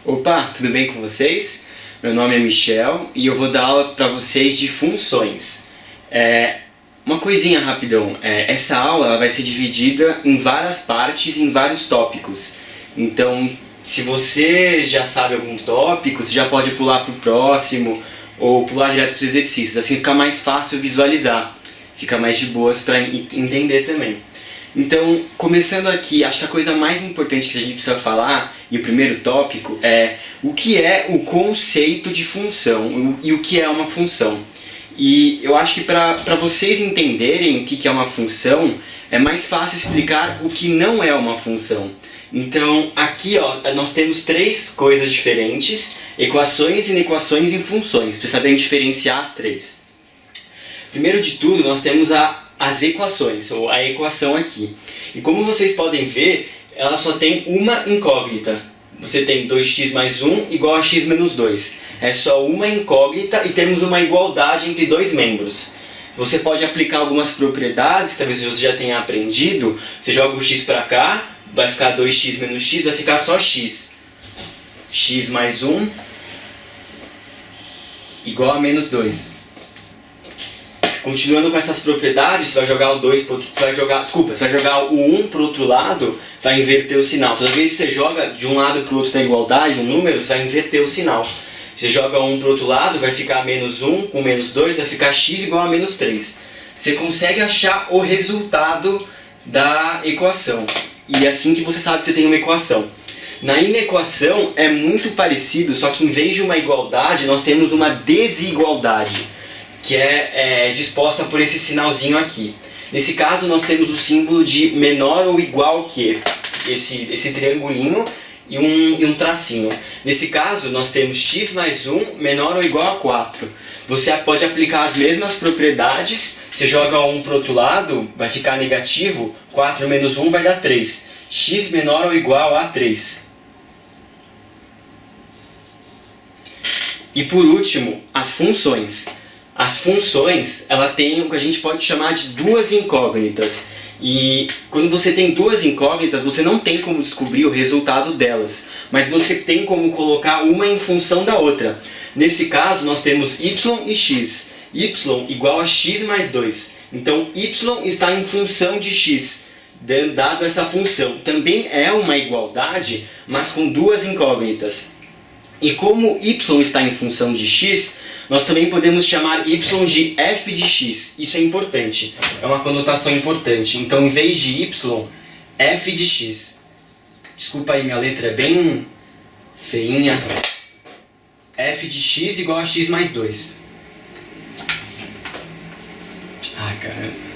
Opa, tudo bem com vocês? Meu nome é Michel e eu vou dar aula para vocês de funções. Uma coisinha rapidão, essa aula ela vai ser dividida em várias partes, em vários tópicos. Então, se você já sabe algum tópico, você já pode pular para o próximo ou pular direto para os exercícios, assim fica mais fácil visualizar, fica mais de boas para entender também. Então, começando aqui, acho que a coisa mais importante que a gente precisa falar, e o primeiro tópico, é o que é o conceito de função e o que é uma função. E eu acho que para vocês entenderem o que é uma função, é mais fácil explicar o que não é uma função. Então, aqui nós temos três coisas diferentes, equações, inequações e funções, para saber diferenciar as três. Primeiro de tudo, nós temos as equações, ou a equação aqui. E como vocês podem ver, ela só tem uma incógnita. Você tem 2x mais 1 igual a x menos 2. É só uma incógnita e temos uma igualdade entre dois membros. Você pode aplicar algumas propriedades, talvez você já tenha aprendido. Você joga o x para cá, vai ficar 2x menos x, vai ficar só x. X mais 1 igual a menos 2. Continuando com essas propriedades, você vai jogar o 2 você vai jogar o 1 para o outro lado, vai inverter o sinal. Toda vez que você joga de um lado para o outro da igualdade, um número, você vai inverter o sinal. Você joga 1 para o outro lado, vai ficar menos 1 com menos 2, vai ficar x igual a menos 3. Você consegue achar o resultado da equação. E é assim que você sabe que você tem uma equação. Na inequação é muito parecido, só que em vez de uma igualdade, nós temos uma desigualdade, que é disposta por esse sinalzinho aqui. Nesse caso, nós temos o símbolo de menor ou igual que, esse triangulinho e um tracinho. Nesse caso, nós temos x mais 1 menor ou igual a 4. Você pode aplicar as mesmas propriedades, você joga 1 para o outro lado, vai ficar negativo, 4 menos 1 vai dar 3. X menor ou igual a 3. E por último, as funções. As funções, ela tem o que a gente pode chamar de duas incógnitas. E quando você tem duas incógnitas, você não tem como descobrir o resultado delas, mas você tem como colocar uma em função da outra. Nesse caso, nós temos y e x. Y igual a x mais 2. Então, y está em função de x, dado essa função. Também é uma igualdade, mas com duas incógnitas. E como y está em função de x, nós também podemos chamar y de f de x. Isso é importante, é uma conotação importante. Então, em vez de y, f de x. Desculpa aí, minha letra é bem feinha. F de x igual a x mais 2. Ah, caramba.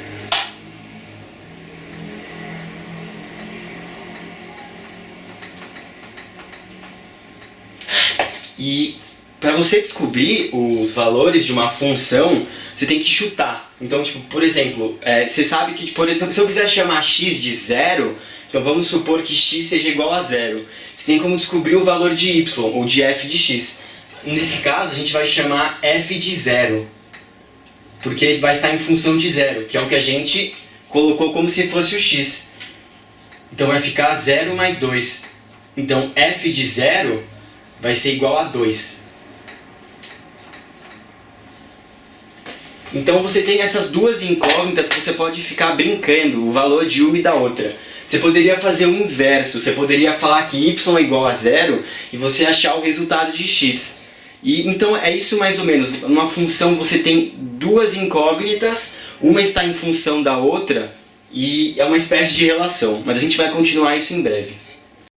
E para você descobrir os valores de uma função, você tem que chutar. Então, por exemplo, você sabe que, por exemplo, se eu quiser chamar x de 0, então vamos supor que x seja igual a 0. Você tem como descobrir o valor de y, ou de f de x. Nesse caso, a gente vai chamar f de 0, porque ele vai estar em função de 0, que é o que a gente colocou como se fosse o x. Então vai ficar 0 mais 2. Então f de 0 vai ser igual a 2. Então você tem essas duas incógnitas que você pode ficar brincando, o valor de uma e da outra. Você poderia fazer o inverso, você poderia falar que y é igual a 0 e você achar o resultado de x. E então é isso mais ou menos, numa função você tem duas incógnitas, uma está em função da outra e é uma espécie de relação, mas a gente vai continuar isso em breve.